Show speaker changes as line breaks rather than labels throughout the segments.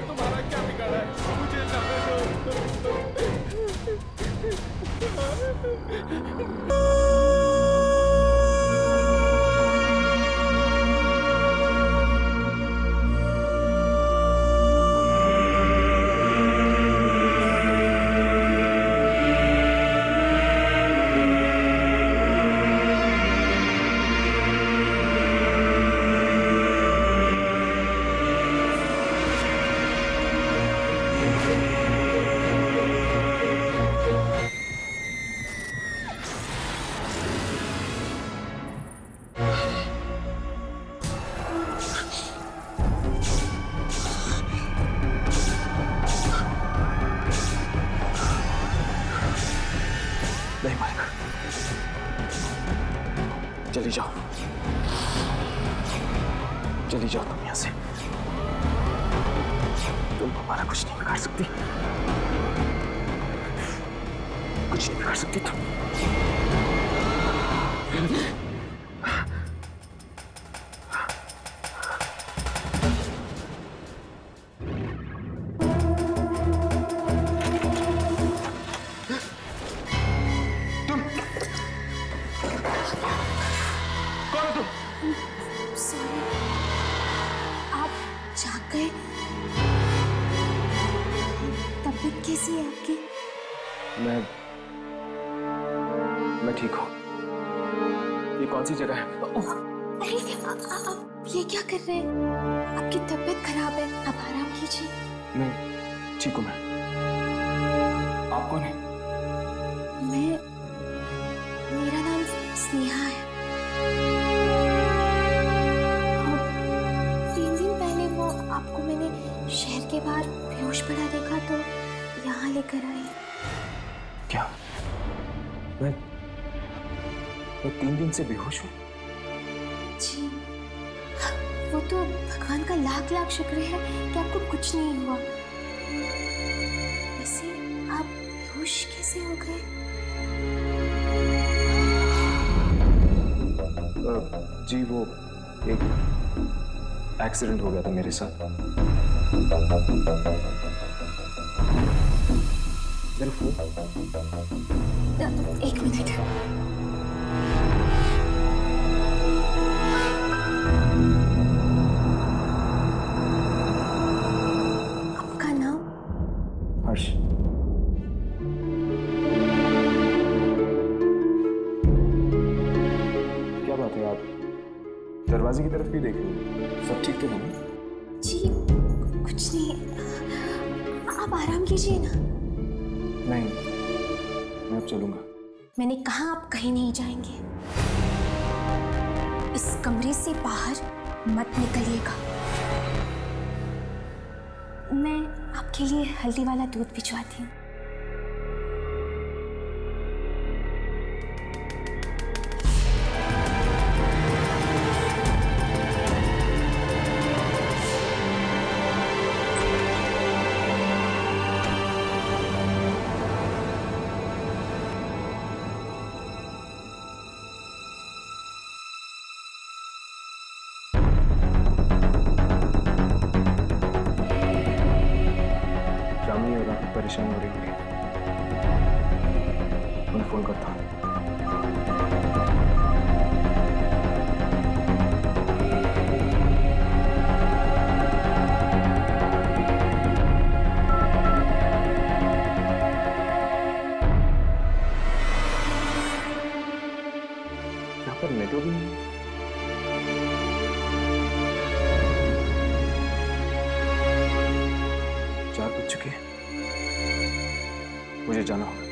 तुम्हारा क्या बिगाड़ा है? मुझे जाने दो।
नहीं मारेगा। चली जाओ, चली जाओ तुम यहां से। तुम हमारा कुछ नहीं बिगाड़ सकती, कुछ नहीं बिगाड़ सकती तुम।
सॉरी, आप जाग गए। तबीयत कैसी है आपकी?
मैं ठीक हूँ। ये कौन सी जगह है?
अरे आप ये क्या कर रहे हैं? आपकी तबीयत खराब है, आप आराम कीजिए।
नहीं, ठीक हूँ मैं। आप कौन है?
मेरा नाम स्नेहा है। 3 दिन पहले वो आपको मैंने शहर के बाहर बेहोश पड़ा देखा तो यहाँ लेकर आई।
क्या? मैं 3 दिन से बेहोश हूँ?
जी, वो तो भगवान का लाख लाख शुक्र है कि आपको कुछ नहीं हुआ। वैसे आप बेहोश कैसे हो गए?
जी वो एक एक्सीडेंट हो गया था मेरे साथ। मेरा फोन।
1 मिनट। आपका नाम?
हर्ष। क्या बात है, आप दरवाजे की तरफ भी देख रहे हो? सब ठीक तो नहीं?
जी कुछ नहीं, आप आराम कीजिए ना।
नहीं, मैं अब चलूंगा।
मैंने कहा आप कहीं नहीं जाएंगे। इस कमरे से बाहर मत निकलिएगा। मैं आपके लिए हल्दी वाला दूध भिजवाती हूँ।
परेशान हो रही होगी, उन्हें फोन करता हूँ। यहाँ पर नेटवर्क भी नहीं है। 4 बज चुके हैं, मुझे जाना होगा।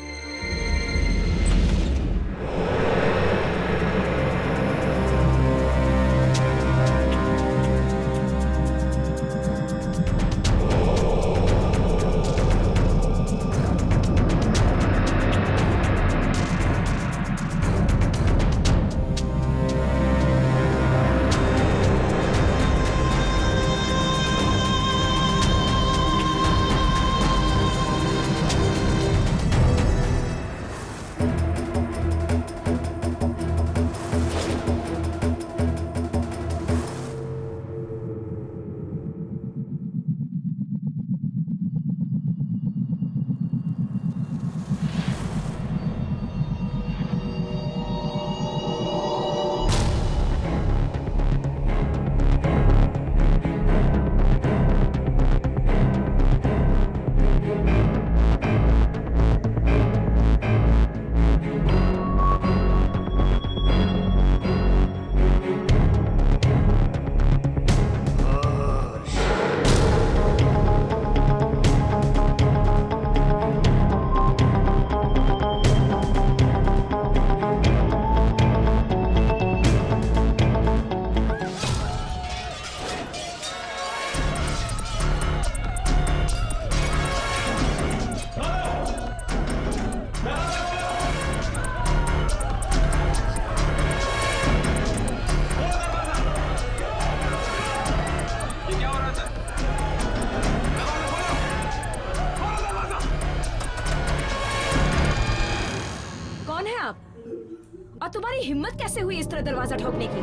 हिम्मत कैसे हुई इस तरह दरवाजा ठोकने की?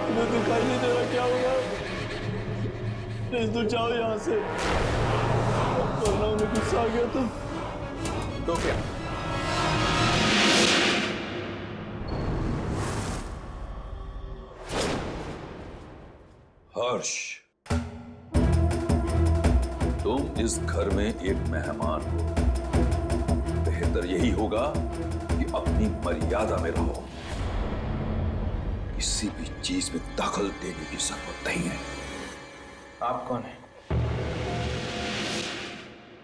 तुम्हें दिखाई नहीं दे रहा क्या होगा? प्लीज तू जाओ यहाँ से, वरना उन्हें गुस्सा आ गया
तो क्या?
हर्ष, तुम इस घर में एक मेहमान हो। बेहतर यही होगा कि अपनी मर्यादा में रहो। किसी भी चीज में दखल देने की जरूरत नहीं है।
आप कौन है?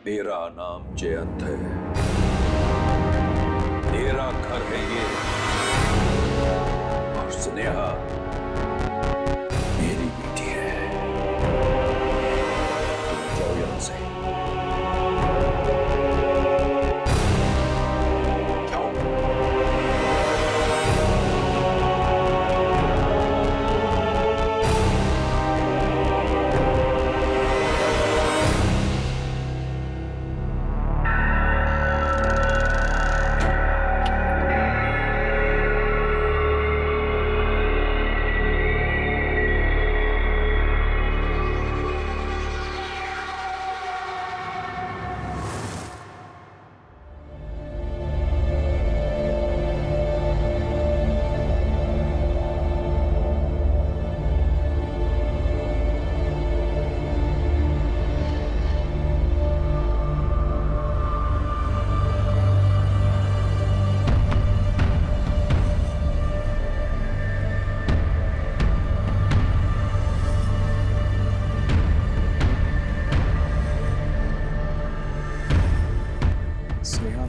मेरा नाम जयंत है। मेरा घर है ये, और स्नेहा मेरी बेटी है। तुम जाओ यहां से। जाओ।
स्नेहा,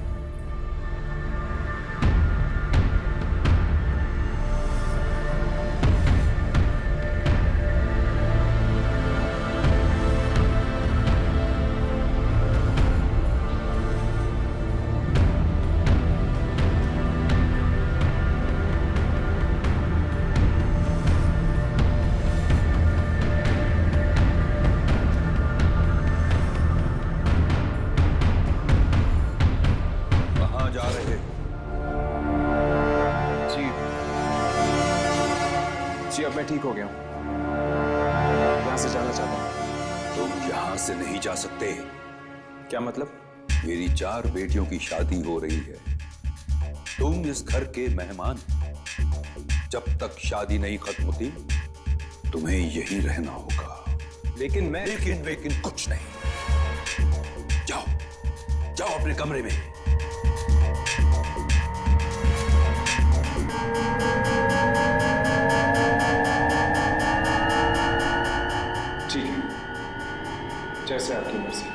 कहां जा रहे?
जी जी, अब मैं ठीक हो गया हूँ। यहाँ से जाना चाहता हूँ।
तुम यहां से नहीं जा सकते।
क्या मतलब?
मेरी 4 बेटियों की शादी हो रही है। तुम इस घर के मेहमान। जब तक शादी नहीं खत्म होती, तुम्हें यहीं रहना होगा।
लेकिन मैं
लेकिन कुछ नहीं। जाओ जाओ अपने कमरे में।
ठीक है, जैसे आपकी मर्जी।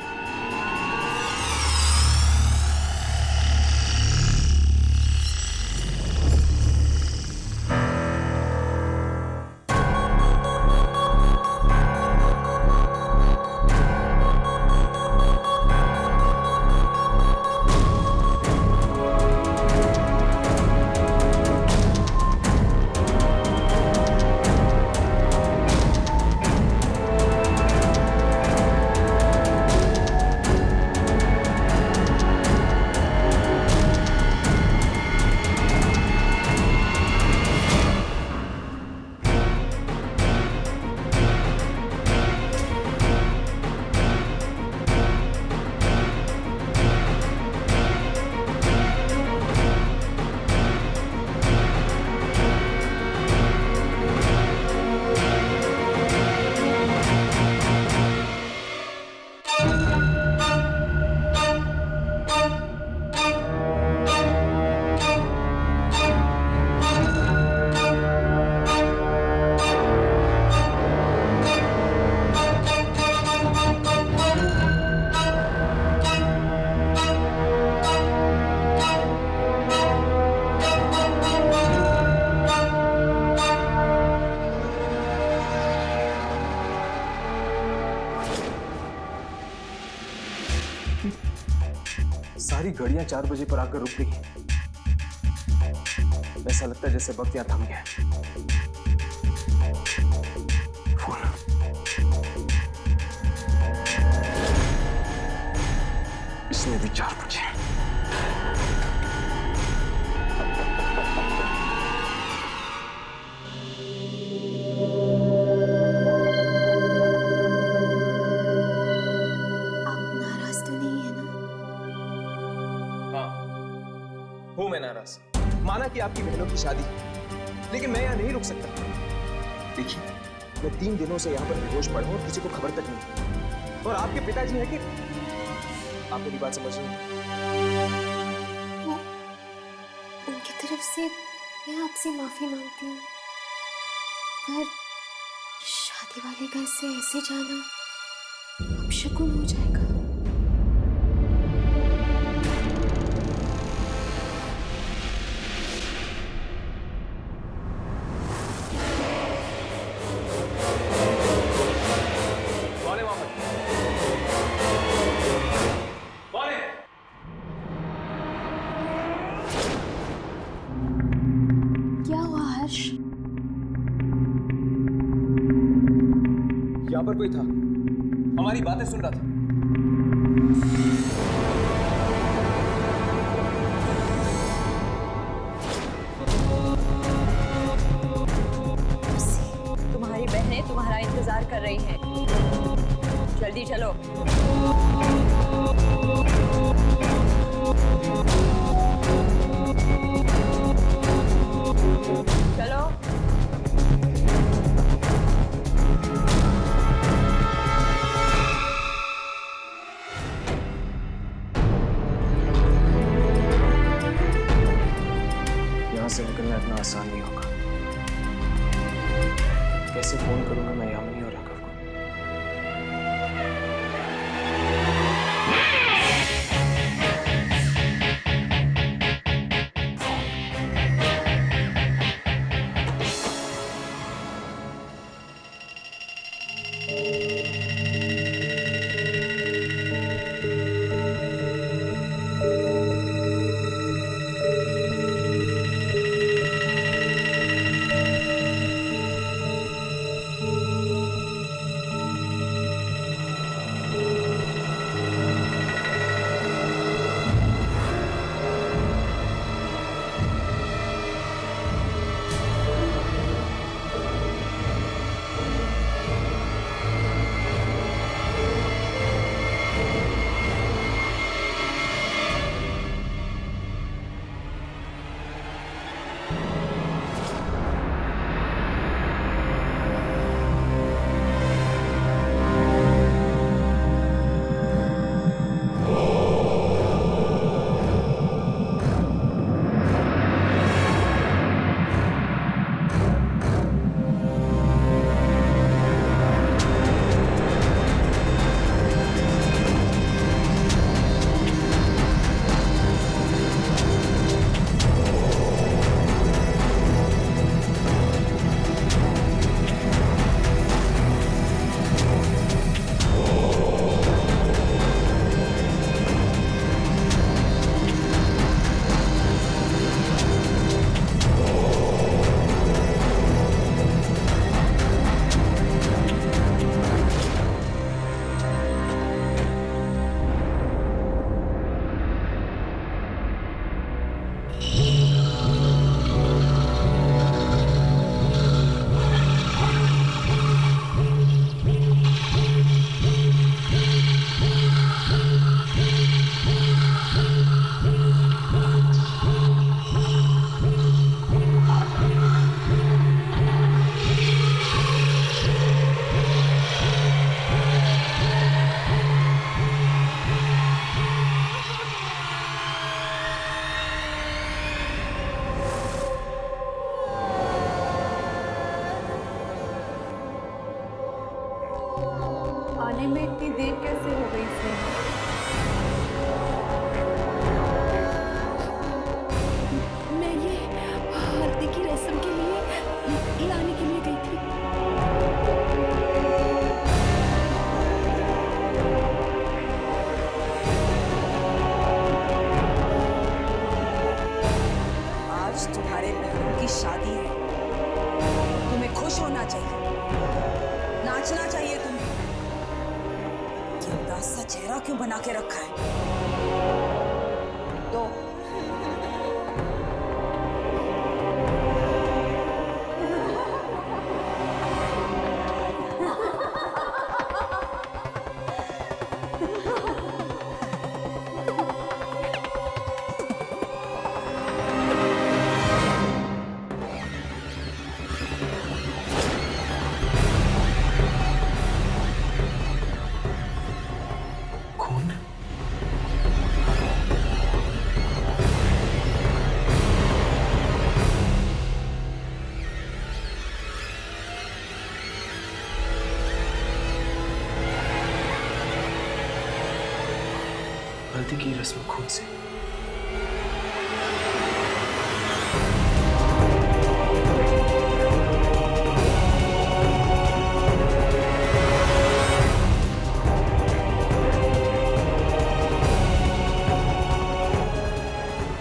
सारी घड़ियां 4 बजे पर आकर रुक गई। ऐसा लगता है जैसे वक्त यहां थम गया। फोन। इसमें भी 4 बजे। मैं नाराज। माना कि आपकी बहनों की शादी है, लेकिन मैं यहाँ नहीं रुक सकता। देखिए, मैं 3 दिनों से यहाँ पर बेहोश पड़ा हूँ और किसी को खबर तक नहीं। और आपके पिताजी है कि आप मेरी बात समझ रहे हैं?
उनकी तरफ से मैं आपसे माफी मांगती हूँ, पर शादी वाले घर से ऐसे जाना अपशकुन हो जाएगा। क्या हुआ हर्ष?
यहाँ पर कोई था, हमारी बातें सुन रहा था।
तुम्हारी बहनें तुम्हारा इंतजार कर रही हैं। जल्दी चलो। चलो।
यहाँ से निकलना इतना आसान नहीं होगा। कैसे फोन करूंगा मैं यामिनी और राघव को?
आने में इतनी देर कैसे हो गई इसमें?
मैं ये हल्दी की रस्म के लिए लाने के लिए गई थी।
आज तुम्हारे बहनों की शादी है। तुम्हें खुश होना चाहिए, नाचना चाहिए तुम्हें। ये उदास सा चेहरा क्यों बना के रखा है? तो
खून? हल्दी की रस्म खून से।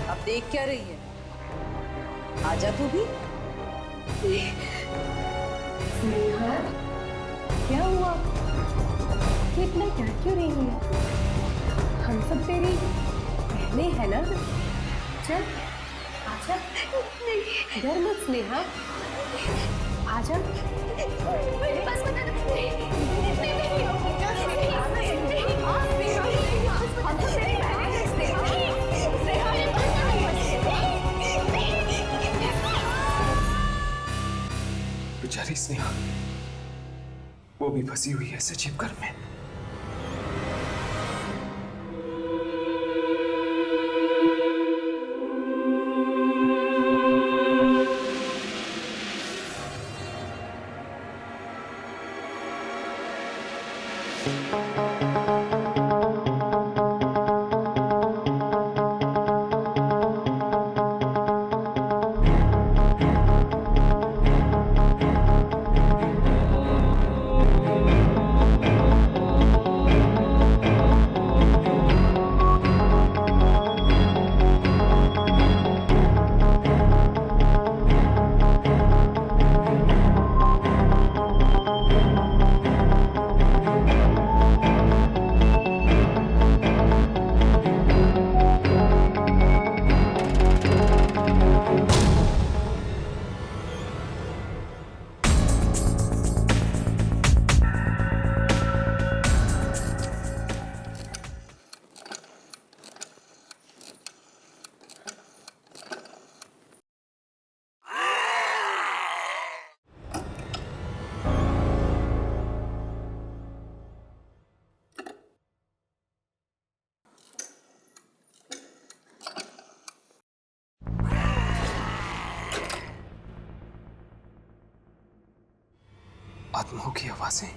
अब देख क्या रही है? आजा तू भी।
स्नेहा, क्या हुआ? ये इतना डर क्यों रही है? हम सब तेरी बहनें हैं ना? चल, आजा। डर मत स्नेहा, आजा। मेरे पास बता
बेचारी स्नेहा, वो भी फंसी हुई है सजीव घर में। आत्माओं की आवाजें।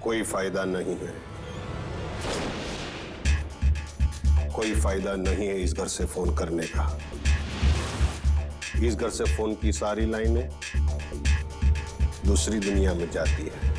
कोई फायदा नहीं है, कोई फायदा नहीं है इस घर से फोन करने का। इस घर से फोन की सारी लाइनें दूसरी दुनिया में जाती है।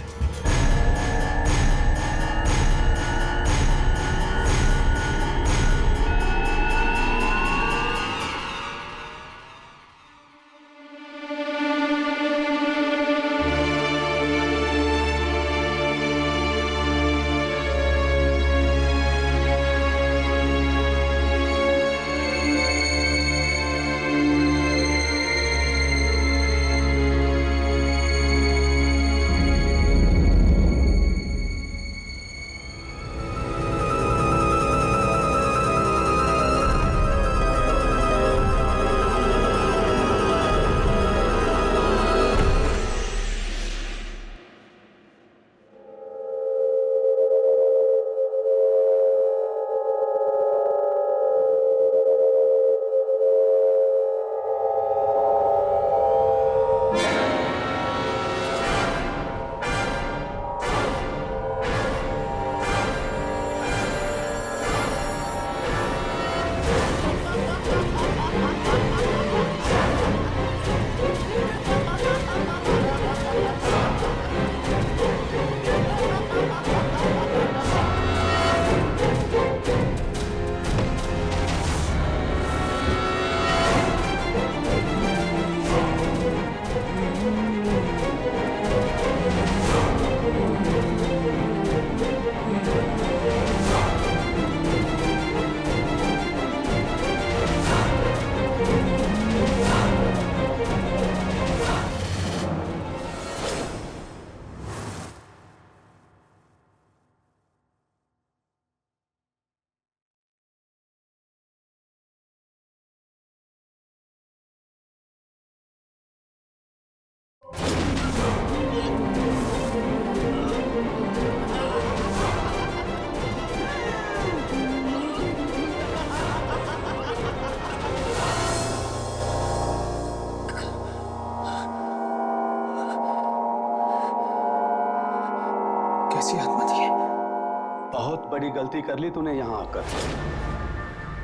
गलती कर ली तूने यहाँ आकर,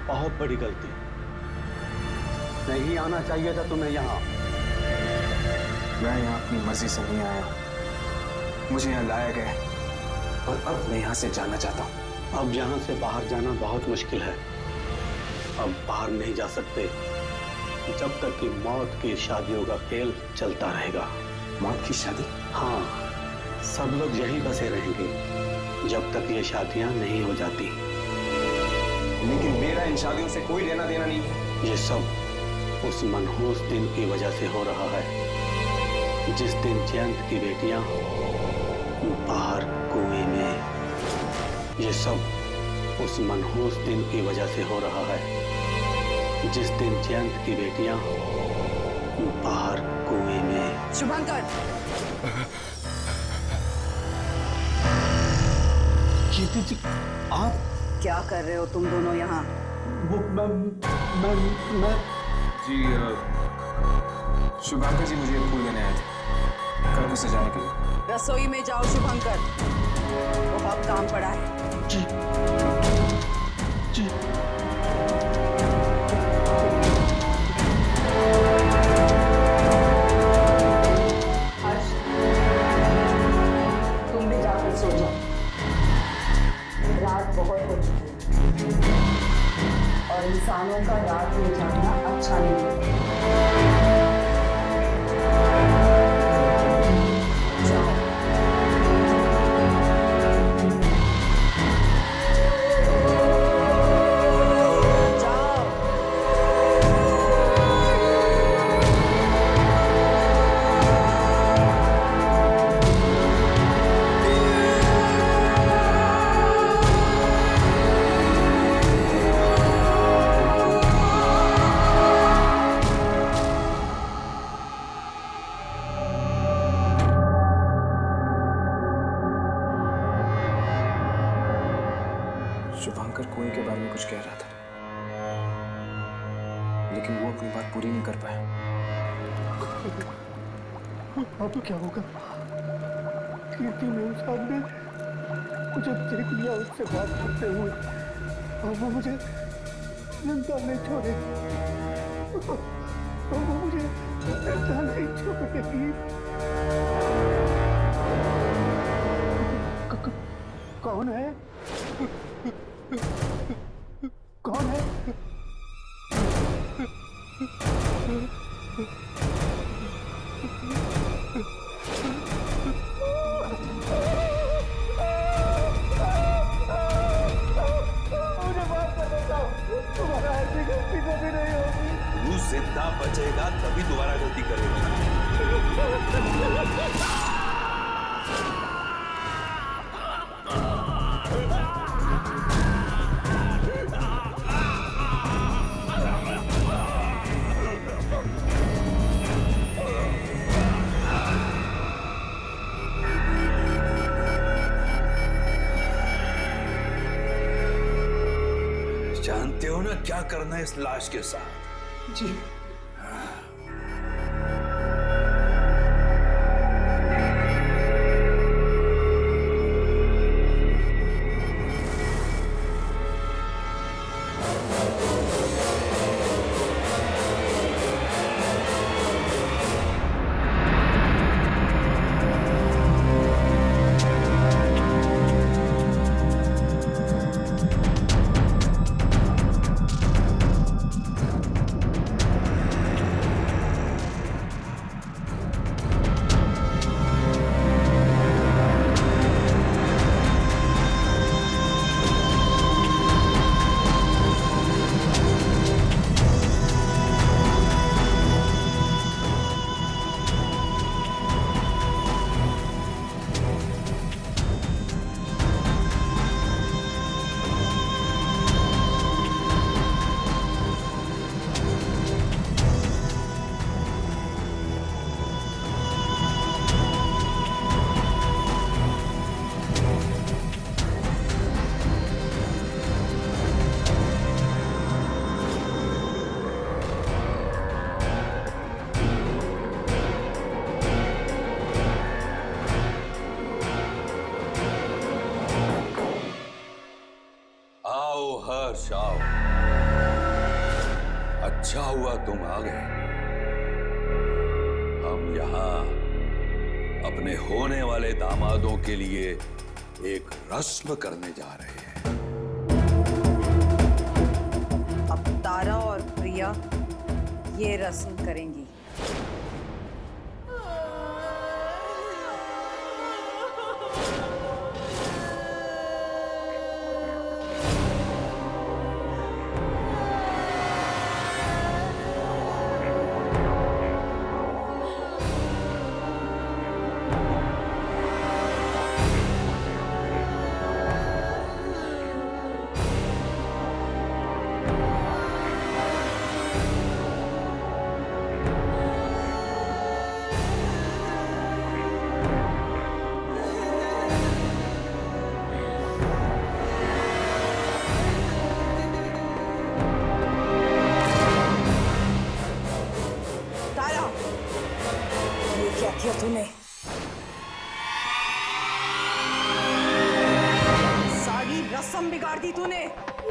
बहुत बड़ी गलती। नहीं आना चाहिए था तुम्हें यहाँ।
मैं यहाँ अपनी मर्जी से नहीं आया, मुझे यहाँ लाया गया है और अब मैं यहाँ से जाना चाहता हूँ।
अब यहाँ से बाहर जाना बहुत मुश्किल है। अब बाहर नहीं जा सकते जब तक कि मौत की शादियों का खेल चलता रहेगा।
मौत की शादी?
हाँ, सब लोग यहीं बसे रहेंगे जब तक ये शादियां नहीं हो जाती।
लेकिन मेरा इन शादियों से कोई लेना देना नहीं है।
ये सब उस मनहूस दिन की वजह से हो रहा है जिस दिन जयंत की बेटियां बाहर कुएं में। ये सब उस मनहूस दिन की वजह से हो रहा है जिस दिन जयंत की बेटियां बाहर कुएं में।
शुभंकर,
कीर्ति जी, आप
क्या कर रहे हो तुम दोनों यहाँ?
वो मैं
जी शुभांकर जी मुझे फूल देने आए थे कल को सजाने के लिए।
रसोई में जाओ शुभंकर, बहुत काम पड़ा है।
जी जी।
तुम भी जाकर सो जाओ, रात बहुत हो चुकी है और इंसानों का रात में जागना अच्छा नहीं है। जाओ। जाओ।
शुभांकर कुएं के बारे में कुछ कह रहा था, लेकिन वो अपनी बात पूरी नहीं कर पाया।
अब क्या होगा? कीर्ति मेरे सामने मुझे देख लिया उससे बात करते हुए और वो मुझे जिंदा नहीं छोड़ेगी। वो मुझे जिंदा नहीं छोड़ेगी। कौन है? कौन है?
तू जिंदा बचेगा तभी दोबारा गलती करेगा। जानते हो ना क्या करना है इस लाश के साथ?
जी।
हर्ष आओ। अच्छा हुआ तुम आ गए। हम यहाँ अपने होने वाले दामादों के लिए एक रस्म करने जा रहे हैं।
अब तारा और प्रिया ये रस्म करेंगी। किया तूने? सारी रस्म बिगाड़ दी तूने।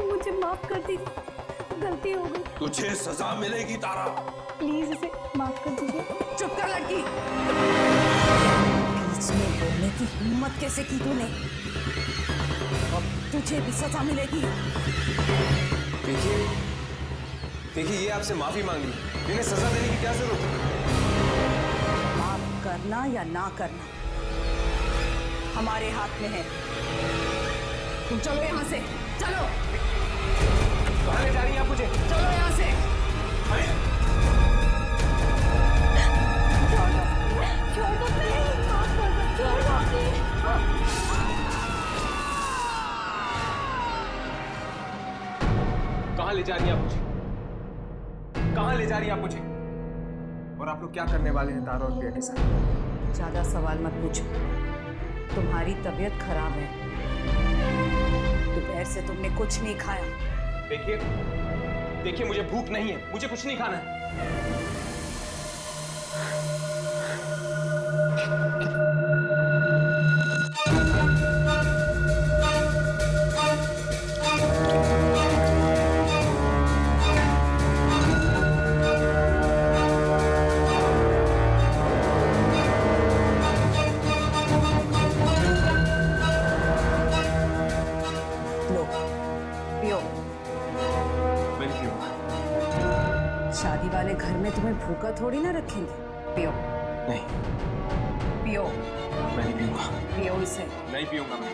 मुझे माफ कर दीजिए, गलती हो गई।
तुझे सजा मिलेगी तारा।
प्लीज इसे माफ कर दीजिए।
चुप कर लड़की। बीच में बोलने की हिम्मत कैसे की तूने? अब तुझे भी सजा मिलेगी।
देखिए ये आपसे माफी मांग रही, इन्हें सजा देने की क्या जरूरत है?
करना या ना करना हमारे हाथ में है। तुम चलो यहाँ से, चलो।
कहाँ ले जा रही हैं आप मुझे?
चलो यहाँ से।
छोड़ दो प्लीज, माफ कर दो, छोड़ दो प्लीज।
कहाँ ले जा रही हैं आप मुझे? कहाँ ले जा रही हैं आप मुझे? और आप लोग क्या करने वाले हैं तारा और प्रिया के साथ?
ज्यादा सवाल मत पूछो। तुम्हारी तबीयत खराब है, दोपहर से तुमने कुछ नहीं खाया।
देखिए मुझे भूख नहीं है, मुझे कुछ नहीं खाना है।
शादी वाले घर में तुम्हें भूखा थोड़ी ना रखेंगे। पियो।
नहीं,
पियो।
मैं नहीं पीऊंगा।
पियो इसे।
नहीं पीऊंगा मैं।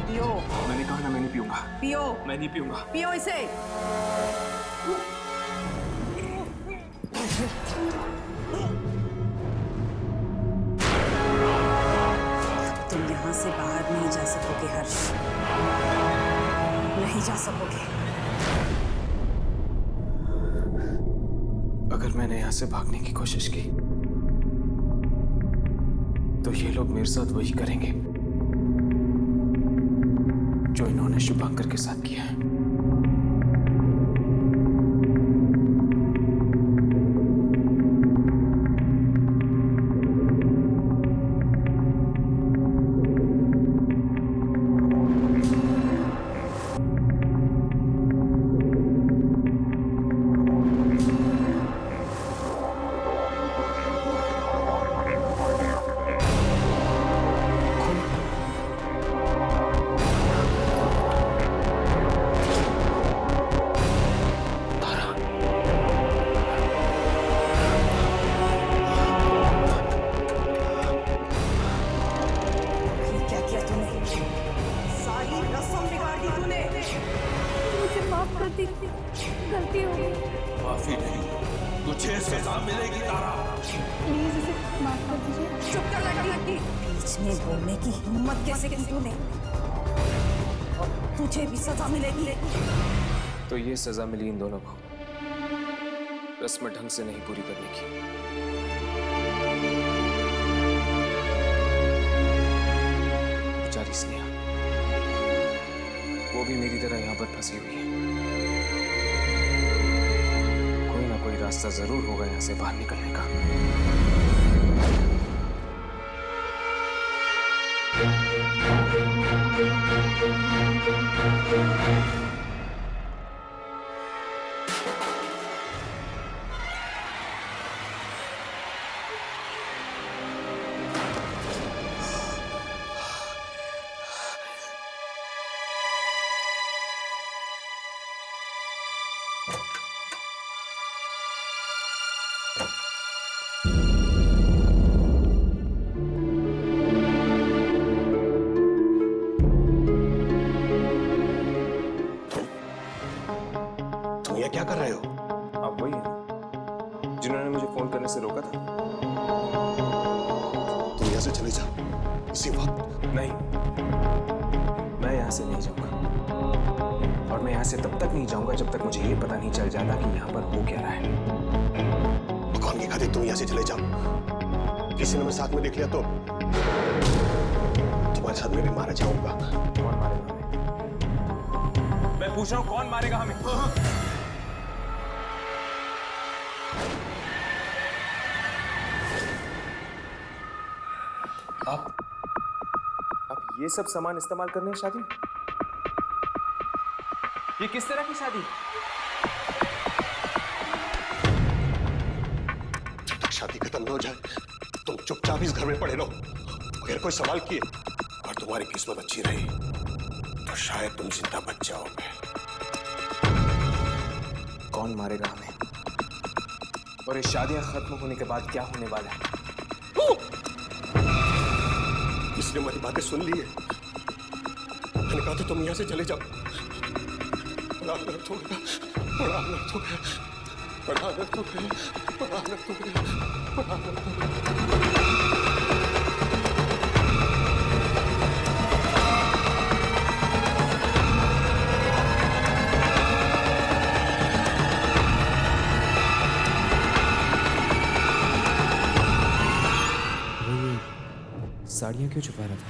पियो।
मैंने कहा ना मैं नहीं पीऊंगा।
पियो।
मैं नहीं पीऊंगा।
पियो इसे। तुम यहाँ से बाहर नहीं जा सकोगे हर्ष, नहीं जा सकोगे।
अगर मैंने यहाँ से भागने की कोशिश की तो ये लोग मेरे साथ वही करेंगे जो इन्होंने शुभांकर के साथ किया है।
गलती हो गई।
माफी नहीं, तुझे सजा मिलेगी तारा।
प्लीज इसे माफ कर दीजिए।
चुप कर लड़की। बीच में बोलने की हिम्मत कैसे की तूने? तुझे भी सजा मिलेगी।
तो ये सजा मिली इन दोनों को रस्म ढंग से नहीं पूरी करने की। बेचारी स्नेहा, वो भी मेरी तरह यहाँ पर फंसी हुई है। कोई ना कोई रास्ता जरूर होगा यहाँ से बाहर निकलने का।
ये क्या कर रहे हो?
आप वही हैं जिन्होंने मुझे फोन करने से रोका था?
तुम यहाँ से चले जाओ इसी वक्त।
नहीं, मैं यहाँ से नहीं जाऊंगा, और मैं यहाँ से तब तक नहीं जाऊंगा जब तक मुझे ये पता नहीं चल जाता कि यहाँ पर हो क्या रहा है।
भगवान की खातिर तुम यहाँ से चले जाओ। किसी ने मैं साथ में देख लिया तो तुम्हारे साथ मैं भी मारा जाऊंगा।
कौन मारेगा हमें? मैं पूछ रहा हूँ, कौन मारेगा हमें? आप ये सब सामान इस्तेमाल करने हैं शादी? ये किस तरह की शादी?
जब तक शादी खत्म न हो जाए तुम चुपचाप इस घर में पड़े रहो। अगर कोई सवाल किए और तुम्हारी किस्मत अच्छी रही तो शायद तुम जिंदा बच जाओगे।
कौन मारेगा हमें? और ये शादियां खत्म होने के बाद क्या होने वाला है?
इसने हमारी बातें सुन ली है। मैंने कहा तो तुम यहाँ से चले जाओ। बड़ा अनर्थ हो गया, बड़ा अनर्थ हो गया, बड़ा अनर्थ हो गया, बड़ा अनर्थ हो गया, बड़ा अनर्थ हो गया।
साड़ियां क्यों छुपा रहा था?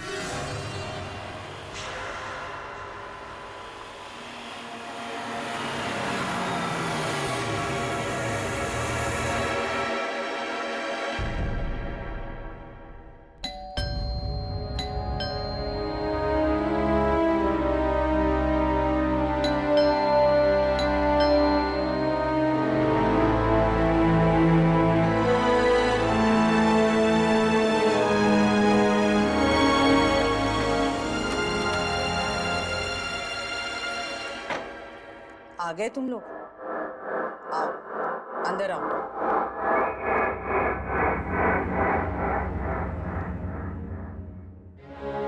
आ गए तुम लोग? आओ, अंदर आओ।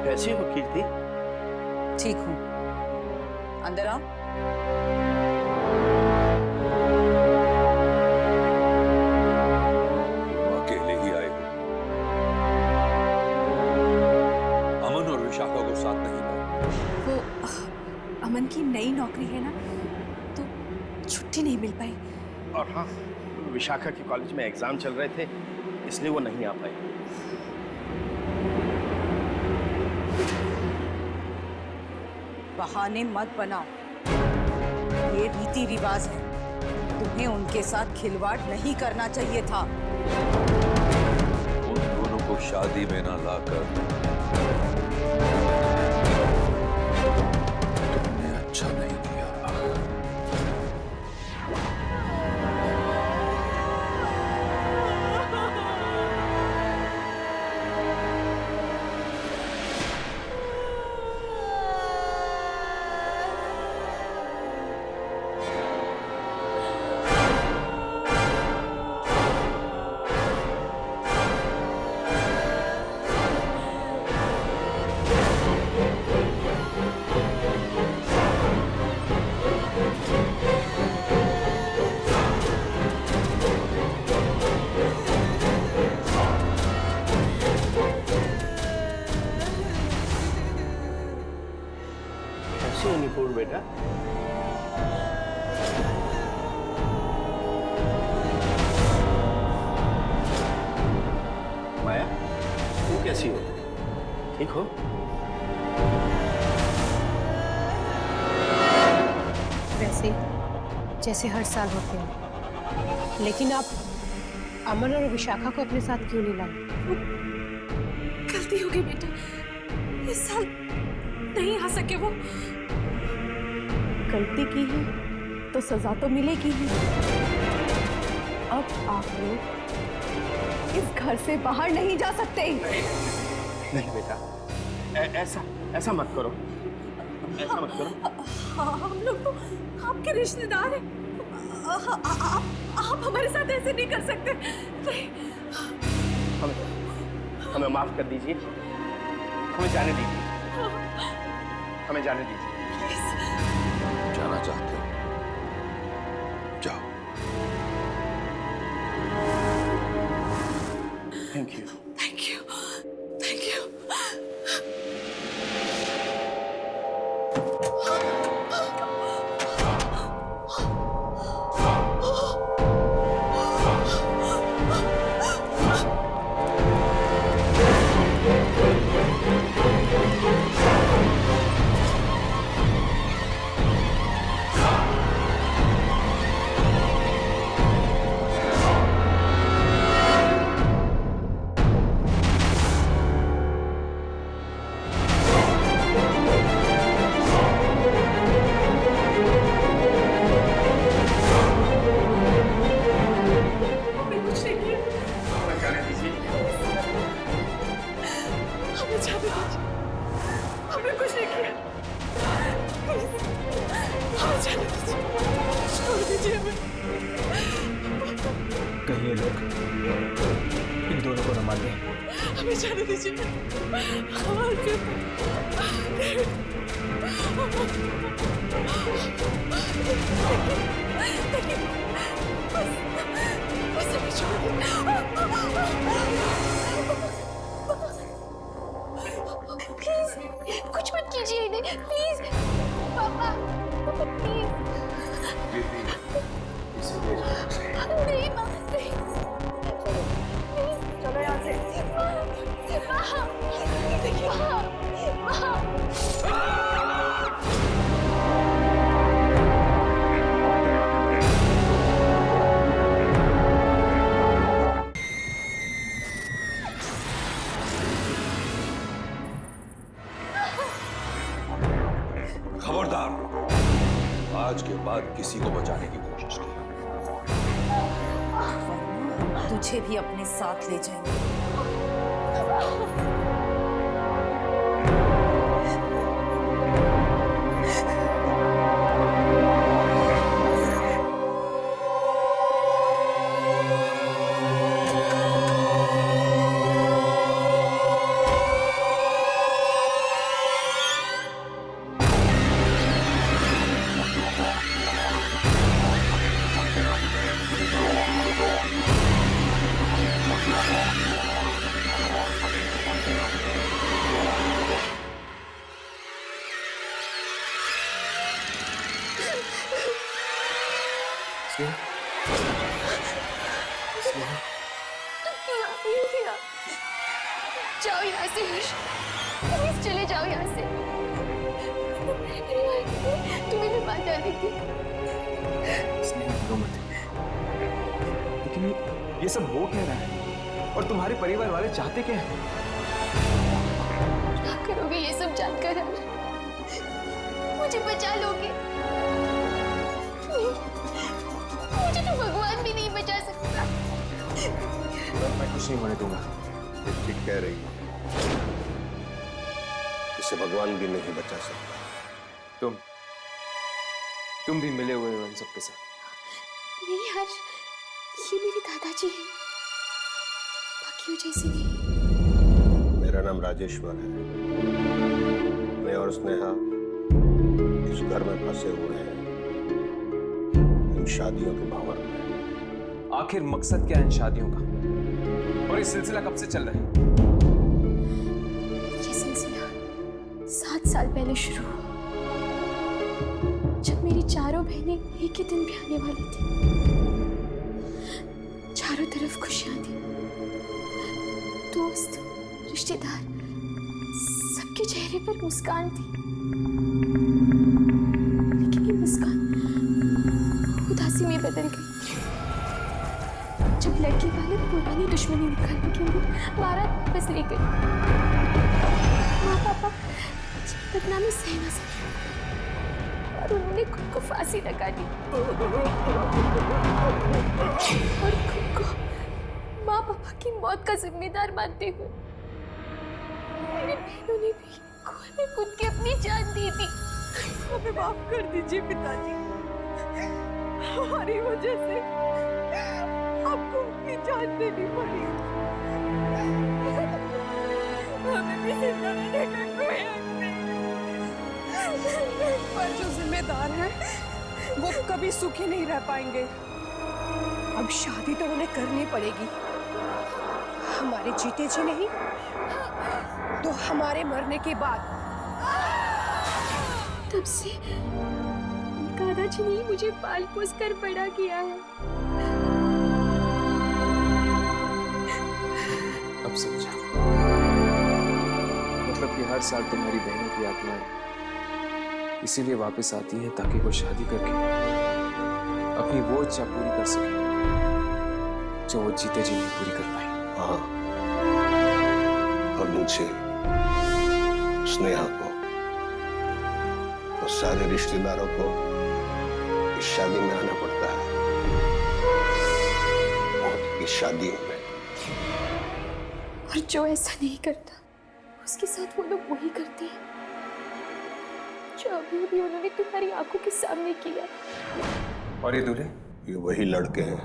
कैसी हो कीर्ति?
ठीक हूँ, अंदर आओ।
अकेले ही आए हो? अमन और विशाखा को साथ नहीं लाए?
वो अमन की नई नौकरी है ना, तो छुट्टी नहीं मिल पाई।
और हाँ, विशाखा के कॉलेज में एग्जाम चल रहे थे, इसलिए वो नहीं आ पाई।
बहाने मत बनाओ, ये रीति रिवाज है। तुम्हें उनके साथ खिलवाड़ नहीं करना चाहिए था।
उन दोनों को शादी में ना लाकर तुमने अच्छा नहीं किया।
निपुण बेटा, माया, तुम कैसी हो? ठीक हो?
वैसे जैसे हर साल होते हैं, लेकिन आप अमन और विशाखा को अपने साथ क्यों नहीं लाए?
गलती हो गई बेटा, इस साल नहीं आ सके वो।
गलती की है तो सजा तो मिलेगी ही। अब आप लोग इस घर से बाहर नहीं जा सकते।
नहीं बेटा, ऐसा मत करो, ऐसा मत करो।
हम लोग तो आपके रिश्तेदार हैं। आप हमारे साथ ऐसे नहीं कर सकते। नहीं।
हमें माफ कर दीजिए, हमें जाने दीजिए, हमें जाने दीजिए।
जाना चाहते हो
thank you.
Thank you, thank you. हमने कुछ नहीं किया। हमें जाने दीजिए, छोड़ दीजिए हमें।
कहीं ये लोग इन दोनों को न मार दें।
हमें जाने दीजिए। बस हमें छोड़
प्लीज कुछ मत कीजिए इन्हें, प्लीज पापा, प्लीज। नहीं माँ, नहीं।
चलो यहाँ से।
खबरदार, आज के बाद किसी को बचाने की कोशिश की
तुझे भी अपने साथ ले जाएंगे।
जाओ यहाँ से हर्ष, प्लीज चले जाओ यहाँ से। मेरे परिवार ने तुम्हें भी बात डाली थी।
रो मत। लेकिन ये सब हो क्या रहा है और तुम्हारे परिवार वाले चाहते क्या हैं?
क्या करोगे ये सब जानकर हर्ष? मुझे बचा लोगे? नहीं, मुझे तो भगवान भी नहीं बचा सकता।
मैं कुछ नहीं होने दूंगा।
ये ठीक कह रही है, इसे भगवान भी नहीं बचा सकता।
तुम भी मिले हुए हो इन सबके साथ।
नहीं हर्ष, ये मेरे दादाजी हैं, बाकियों जैसे नहीं।
मेरा नाम राजेश्वर है। मैं और स्नेहा इस घर में फंसे हुए हैं, इन शादियों के भंवर में।
आखिर मकसद क्या है इन शादियों का? और ये सिलसिला कब से चल रहा है?
ये सिलसिला 7 साल पहले शुरू हुआ, जब मेरी चारों बहनें एक ही दिन ब्याहने वाली थी। चारों तरफ खुशियां थी, दोस्त, रिश्तेदार, सबके चेहरे पर मुस्कान थी। लेकिन ये मुस्कान उदासी में बदल गई जब लड़की वाले पुरानी दुश्मनी निकालने के लिए बारात वापस ले गए। माँ पापा बदनामी सह न सके और उन्होंने खुद को फांसी लगा दी और खुद को माँ पापा की मौत का जिम्मेदार मानते हुए मेरी बहनों ने भी कुएं में कूद के अपनी जान दी थी।
हमें माफ कर दीजिए पिताजी, हमारी वजह से आपको अपनी जान देनी पड़ी। हमें भी जिंदा रहने का कोई हक नहीं। पर जो जिम्मेदार हैं, वो कभी सुखी नहीं रह पाएंगे। अब शादी तो उन्हें करनी पड़ेगी।
हमारे जीते जी नहीं तो हमारे मरने के बाद।
तब से दादाजी ने ही मुझे पाल पोस कर बड़ा किया है।
अब समझा। मतलब कि हर साल तुम्हारी बहनों की आत्माएं इसीलिए वापस आती हैं ताकि वो शादी करके अपनी वो इच्छा पूरी कर सके जो वो जीते जी नहीं पूरी कर पाई।
हाँ, और मुझे, स्नेहा को और सारे रिश्तेदारों को इस शादी में आना पड़ता है। और इस शादी में
और जो ऐसा नहीं करता उसके साथ वो लोग वही करते हैं जो अभी अभी उन्होंने तुम्हारी आंखों के सामने किया।
और ये दूल्हे?
ये वही लड़के हैं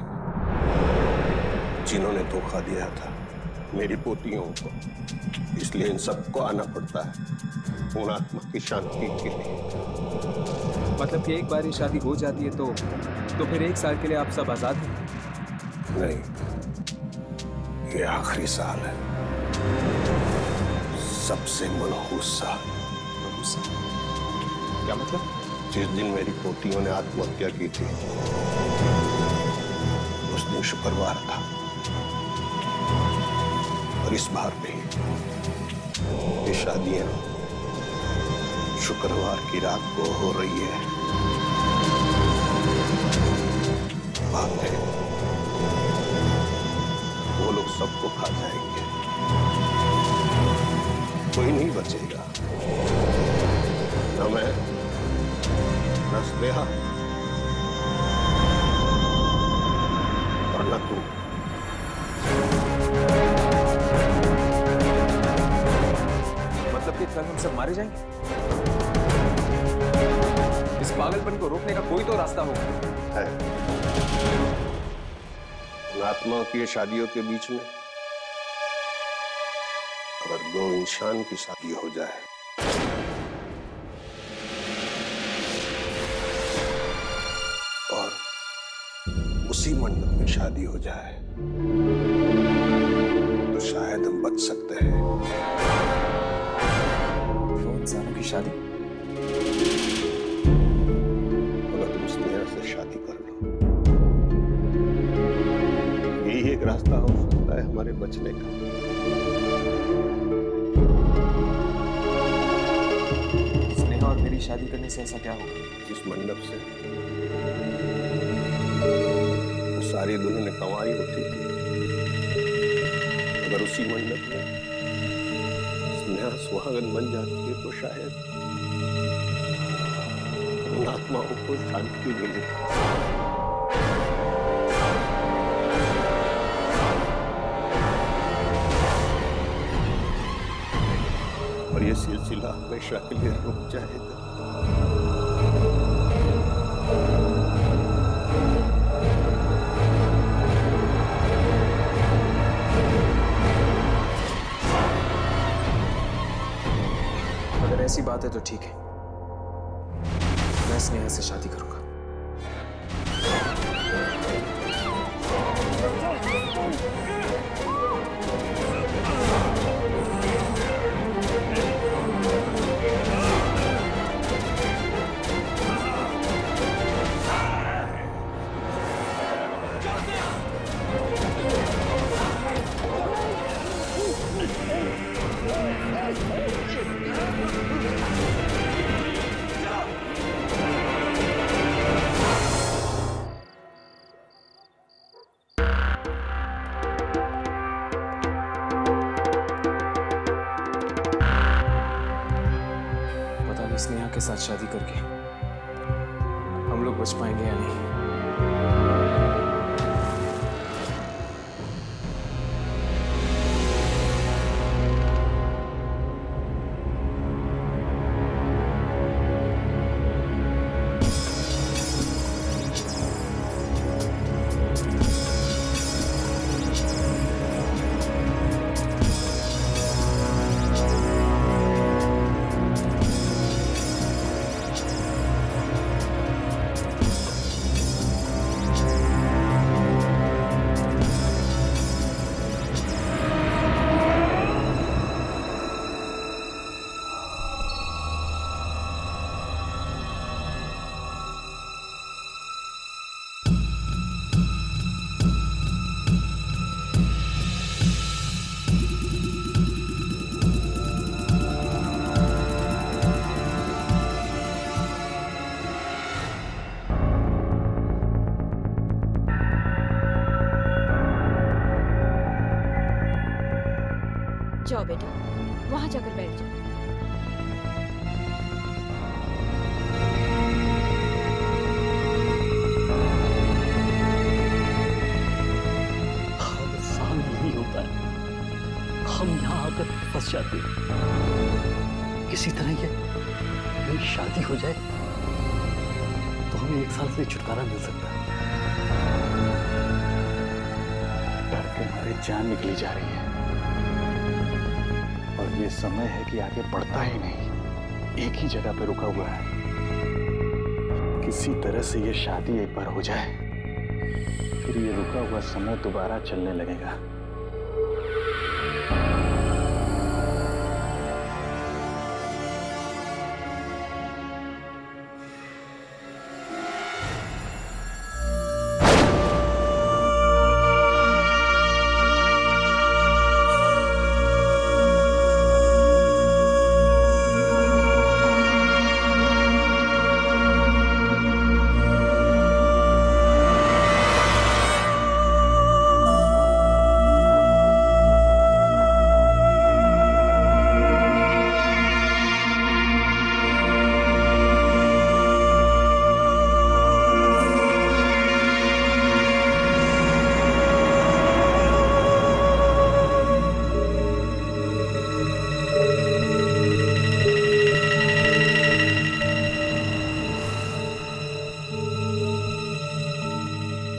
जिन्होंने धोखा दिया था मेरी पोतियों को। इसलिए इन सबको आना पड़ता है उन आत्मा की शांति के लिए।
मतलब कि एक बार ये शादी हो जाती है तो फिर 1 साल के लिए आप सब आजाद हैं?
नहीं, ये आखिरी साल है, सबसे मनहूस साल।
मनहूस साल? क्या मतलब?
जिस दिन मेरी पोतियों ने आत्महत्या की थी उस दिन शुक्रवार था, और इस बार भी ये शादियां शुक्रवार की रात को हो रही है। बाद में वो लोग सबको खा जाएंगे, कोई नहीं बचेगा, न मैं न स्नेहा और न तू।
मतलब कि कल हम सब मारे जाएंगे? इस पागलपन को रोकने का कोई तो रास्ता होगा।
है उन आत्माओं की शादियों के बीच में अगर 2 इंसान की शादी हो जाए और उसी मंडप में शादी हो जाए तो शायद हम बच सकते हैं।
2 इंसानों की शादी?
अगर तुम स्नेहा से शादी कर लो, यही एक रास्ता हो सकता है हमारे बचने का।
स्नेहा और मेरी शादी करने से ऐसा क्या होगा?
जिस मंडप से वो सारी दुल्हनें कंवारी होती थी, अगर उसी मंडप में स्नेहा सुहागन बन जाती है तो शायद उन आत्माओं को शांति मिले। और ये सिलसिला हमेशा के लिए रुक जाएगा।
अगर ऐसी बात है तो ठीक है, मैं स्नेहा से शादी करूंगा। स्नेहा के साथ शादी करके हम लोग बच पाएंगे या नहीं।
जाओ बेटा, वहां जाकर बैठ जाओ।
अब साल नहीं होता है, हम यहाँ आकर फंस जाते हैं। किसी तरह ये मेरी शादी हो जाए तो हमें 1 साल से छुटकारा मिल सकता है। डर के मारे जान निकली जा रही है और ये समय है कि आगे बढ़ता ही नहीं, एक ही जगह पे रुका हुआ है। किसी तरह से ये शादी एक बार हो जाए, फिर ये रुका हुआ समय दोबारा चलने लगेगा।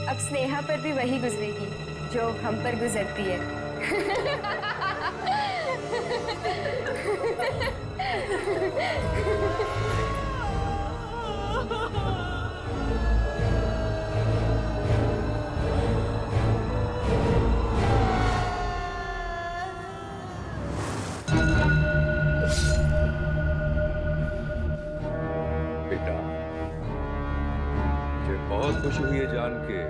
अब स्नेहा पर भी वही गुजरेगी जो हम पर गुजरती है।
बेटा, मुझे बहुत खुशी हुई है जान के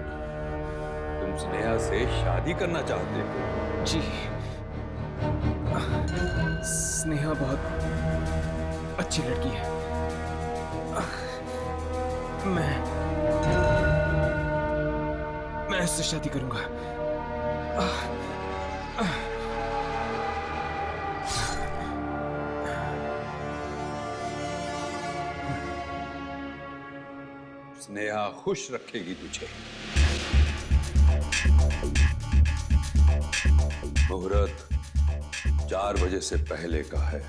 तुम स्नेहा से शादी करना चाहते हो।
जी, स्नेहा बहुत अच्छी लड़की है। मैं इससे शादी करूंगा।
स्नेहा खुश रखेगी तुझे। मुहूर्त 4 बजे से पहले का है।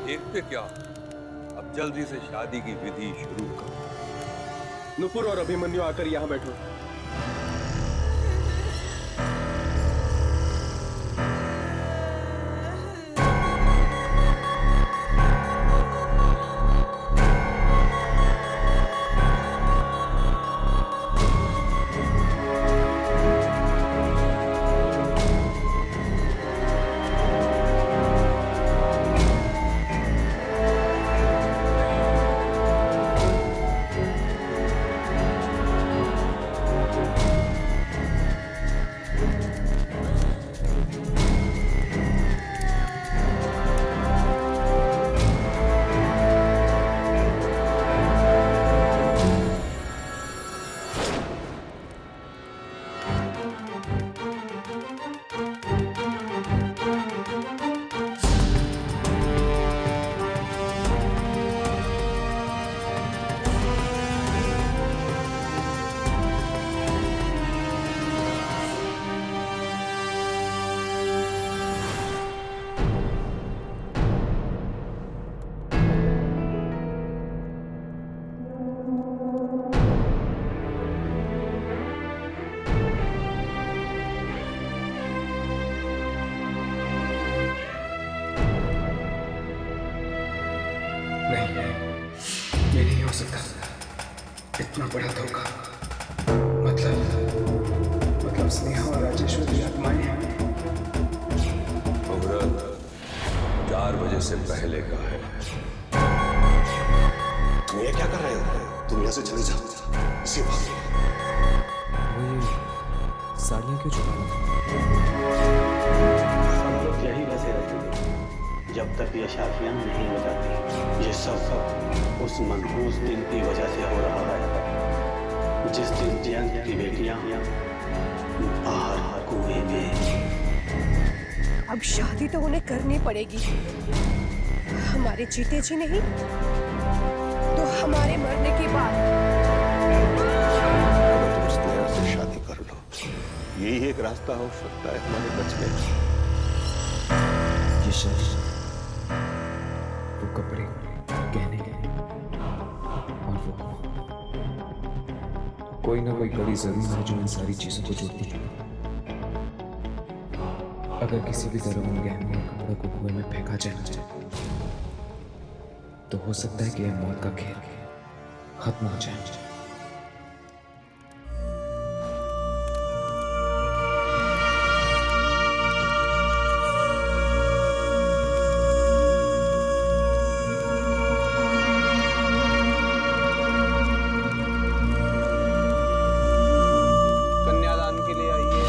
देखते क्या, अब जल्दी से शादी की विधि शुरू करो।
नुपुर और अभिमन्यु आकर यहाँ बैठो। नहीं, ये नहीं हो सकता। इतना बड़ा धोखा। मतलब स्नेहा और राजेश्वरी आत्माएं हैं।
मुहूर्त 4 बजे से पहले का है।
तुम ये क्या कर रहे हो? तुम यहाँ से चले जाओ इसी वक्त।
वो ये साड़ियाँ क्यों छुपा रहा
सब लोग यही बसे रहते थे जब तक ये शादियां नहीं हो जाती। ये सब उस मनहूस दिन की वजह से हो रहा है जिस दिन जयंत की बेटियां बाहर कुएं में।
अब शादी तो उन्हें करनी पड़ेगी। हमारे जीते जी नहीं तो हमारे मरने के बाद।
तुम स्नेहा से शादी कर लो, यही एक रास्ता हो सकता है हमारे बचने का।
ये शादी, वो कपड़े, गहने और वो कोई ना कोई कड़ी जरूर है जो इन सारी चीजों को जोड़ती है। अगर किसी भी तरह उन गहनों और कपड़ों को कुएं में फेंका जाए तो हो सकता है कि यह मौत का खेल खत्म हो जाए।
कन्यादान के लिए आइए।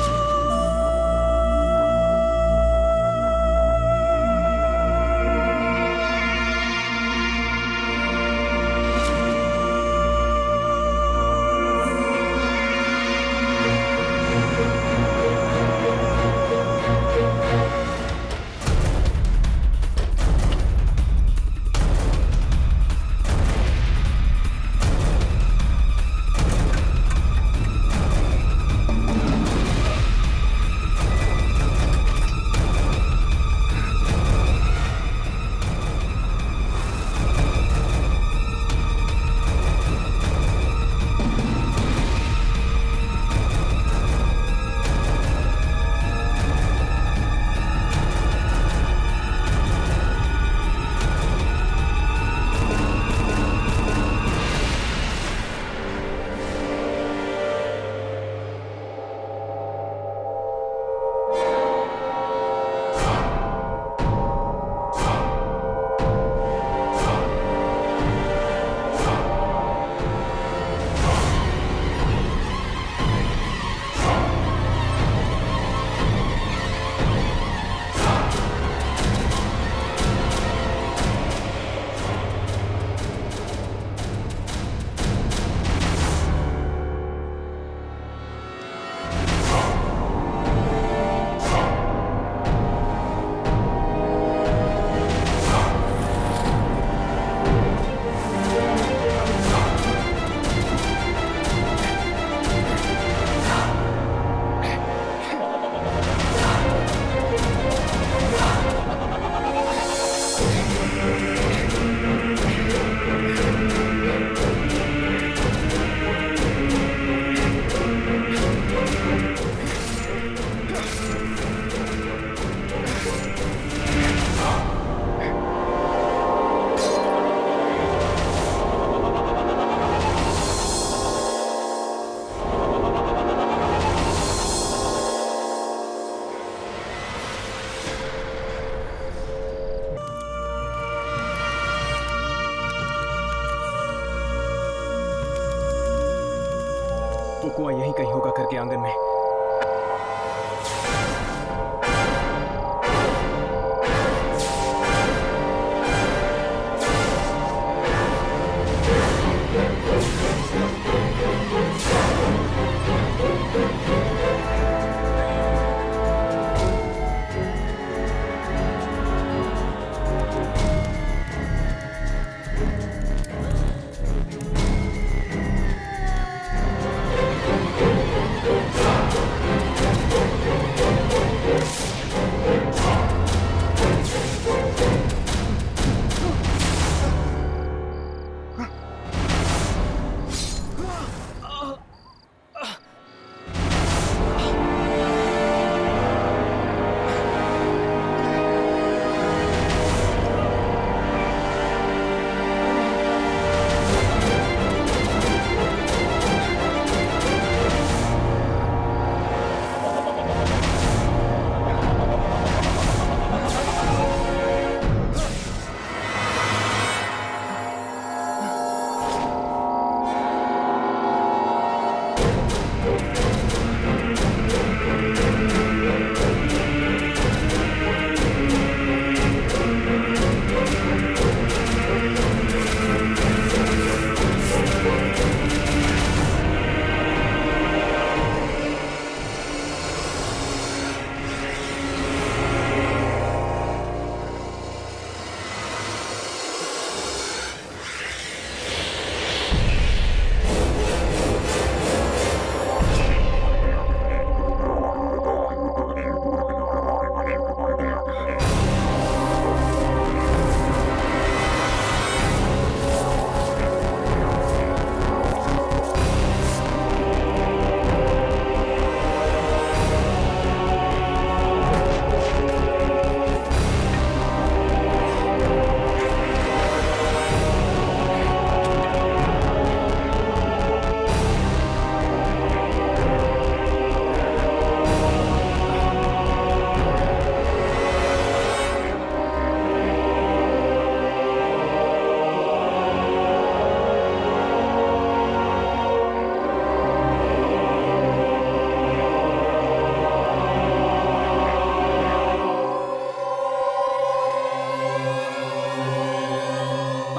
कुआं यहीं कहीं होगा करके आंगन में।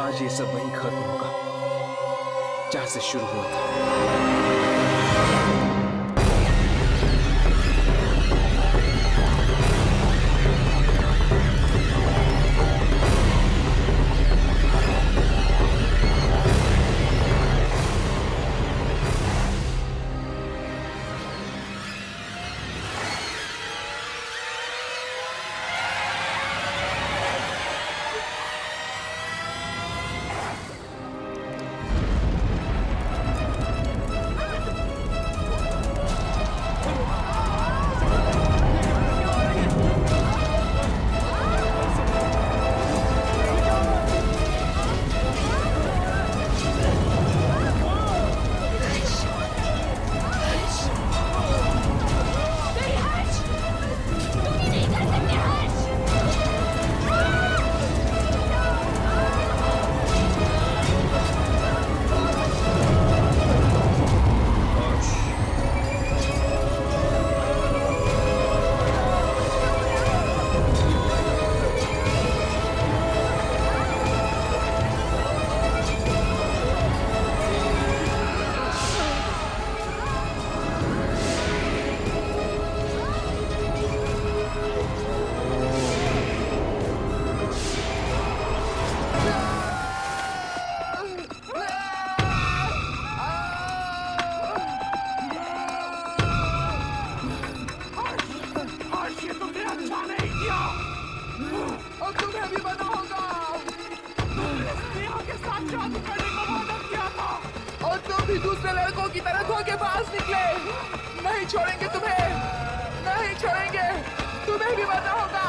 आज ये सब वहीं खत्म होगा जहां से शुरू हुआ था।
दूसरे लड़कों की तरह धोखेबाज निकले। नहीं छोड़ेंगे तुम्हें, नहीं छोड़ेंगे, तुम्हें भी मरना होगा।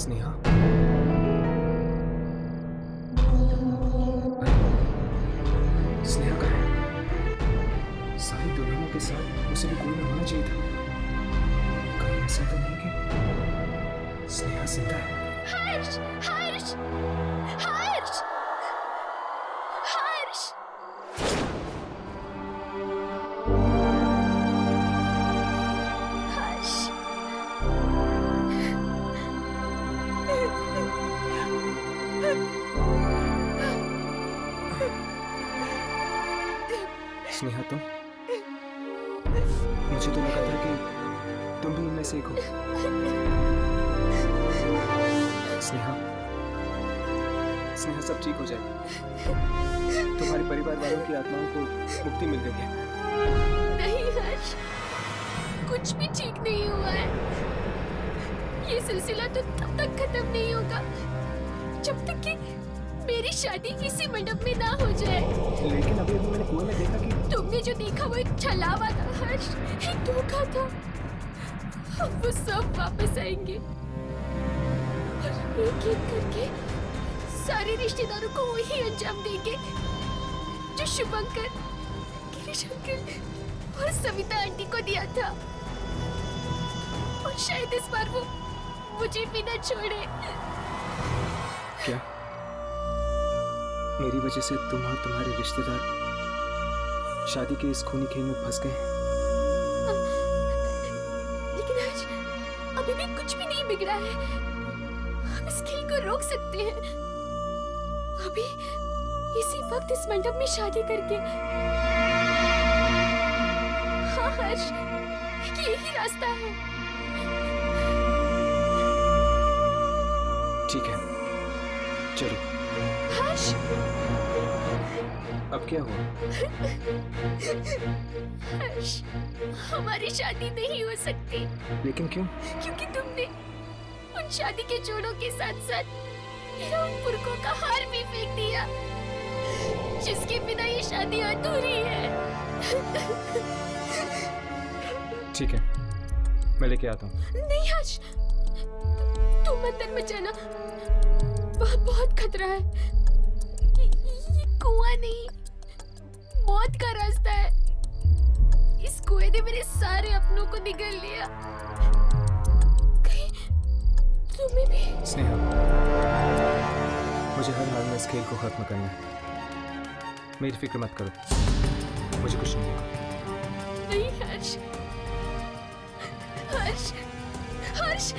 स्नेहा, स्नेहा कहाँ है?
के साथ उसे भी कुएं में होना चाहिए था। कहीं ऐसा तो नहीं कि स्नेहा जिंदा है?
हर्ष, हर्ष, हर्ष, हर्ष। हर्ष।
स्नेहा तुम? मुझे तो लगा था कि तुम भी इनमें से एक हो। स्नेहा, स्नेहा सब ठीक हो जाएगा। तुम्हारे परिवार वालों की आत्माओं को मुक्ति मिल गई है।
नहीं हर्ष, कुछ भी ठीक नहीं हुआ है। ये सिलसिला तो तब तक खत्म नहीं होगा जब तक कि मेरी शादी इसी मंडप में ना हो जाए।
लेकिन अभी मैंने कुएं में देखा कि
तुमने जो देखा वो एक छलावा था हर्ष, एक धोखा था। अब वो सब वापस आएंगे और एक एक करके सारे रिश्तेदारों को वही अंजाम देंगे जो शुभंकर, गिरीश अंकल और सविता आंटी को दिया था। और शायद इस बार वो मुझे भी न छोड़े।
क्या मेरी वजह से तुम और तुम्हारे रिश्तेदार शादी के इस खूनी खेल में फंस गए?
लेकिन आज अभी भी कुछ भी नहीं बिगड़ा है। हम इस खेल को रोक सकते हैं अभी इसी वक्त इस मंडप में शादी करके। हाँ हर्ष, यही रास्ता है।
ठीक है, चलो।
हर्ष,
अब क्या हुआ?
हर्ष, हमारी शादी नहीं हो सकती।
लेकिन क्यों?
क्योंकि तुमने उन शादी के जोड़ों के साथ साथ मेरा उन पुरखों का हार भी फेंक दिया, जिसके बिना ये शादी अधूरी है।
ठीक है, मैं लेके आता हूँ।
नहीं हर्ष, तुम अंदर मत जाना। वहाँ बहुत खतरा है। ये कुआं नहीं, मौत का रास्ता है। इस कुएं ने मेरे सारे अपनों को निगल लिया। कहीं तुम्हें भी?
स्नेहा, मुझे हर हाल में इस खेल को खत्म करना है। मेरी फिक्र मत करो, मुझे कुछ नहीं होगा।
नहीं हर्ष, हर्ष, हर्ष।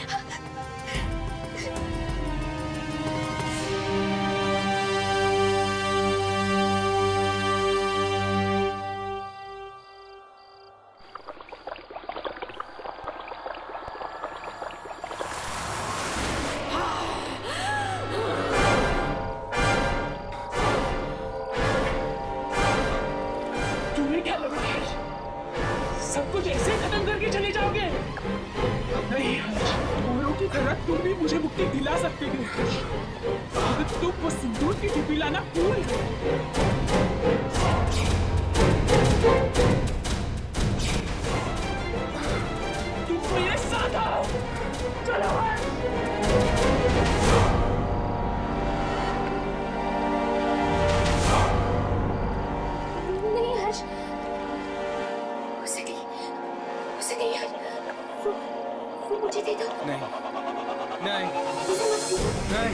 सब कुछ ऐसे खत्म करके चले जाओगे? नहीं हर्ष, औरों की तरह तुम भी मुझे मुक्ति दिला सकते हो। तुम वो सिंदूर की डिब्बी लाना भूल गए। तुम मेरे साथ आओ। चलो
नहीं हर्ष, उसे नहीं हर्ष, वो मुझे दे दो।
नहीं, नहीं, नहीं।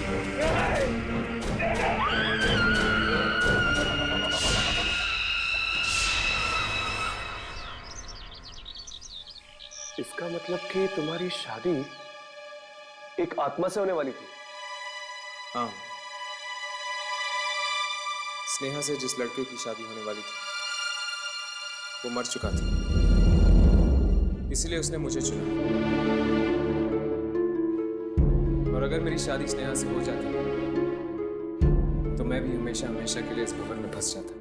इसका मतलब कि तुम्हारी शादी एक आत्मा से होने वाली थी?
हाँ, स्नेहा से जिस लड़के की शादी होने वाली थी वो मर चुका था, इसलिए उसने मुझे चुना। और अगर मेरी शादी स्नेहा से हो जाती तो मैं भी हमेशा हमेशा के लिए इस भवन में फंस जाता।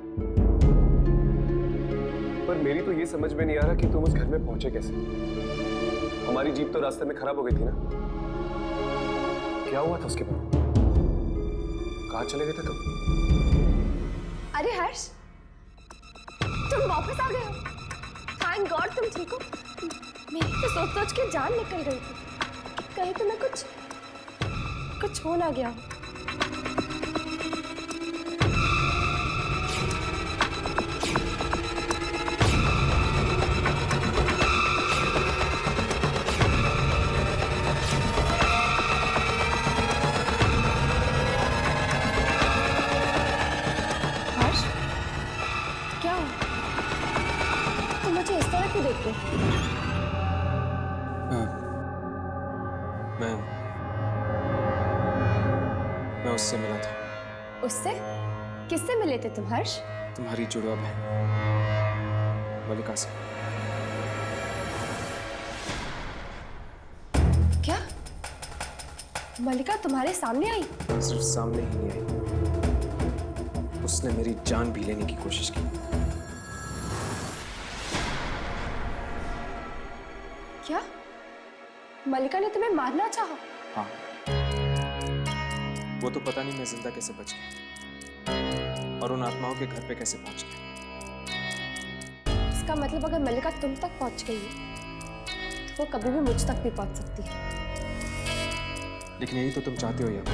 पर मेरी तो ये समझ में नहीं आ रहा कि तुम उस घर में पहुंचे कैसे? हमारी जीप तो रास्ते में खराब हो गई थी ना? क्या हुआ था उसके बाद? कहाँ चले गए थे तुम?
अरे हर्ष, तुम वापस आ गए हो। थैंक गॉड तुम ठीक हो। मेरी तो सोच सोच के जान निकल रही थी, कहीं तुम्हें कुछ हो ना गया।
मैं उससे मिला था।
उससे? किससे मिले थे तुम हर्ष?
तुम्हारी जुड़वा बहन मलिका से।
क्या मलिका तुम्हारे सामने आई?
सिर्फ सामने ही नहीं आई, उसने मेरी जान भी लेने की कोशिश की।
क्या मलिका ने तुम्हें मारना चाहा?
हाँ, वो तो पता नहीं मैं जिंदा कैसे बच गया और उन आत्माओं के घर पे कैसे पहुंच गया।
इसका मतलब अगर मलिका तुम तक पहुंच गई है तो वो कभी भी मुझ तक भी पहुंच सकती है।
लेकिन यही तो तुम चाहते हो यार,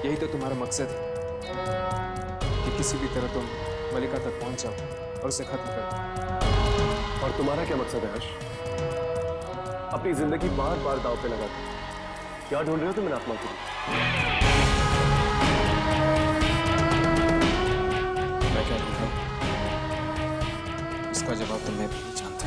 यही तो तुम्हारा मकसद है कि किसी भी तरह तुम मलिका तक पहुंच जाओ और उसे खत्म कर दो।
और तुम्हारा क्या मकसद है हर्ष? अपनी जिंदगी बार बार दांव पे लगा के क्या ढूंढ रहे हो तुम इन आत्मा के लिए?
मैं क्या ढूंढ रहा हूं, इसका जवाब तो मैं भी नहीं जानता।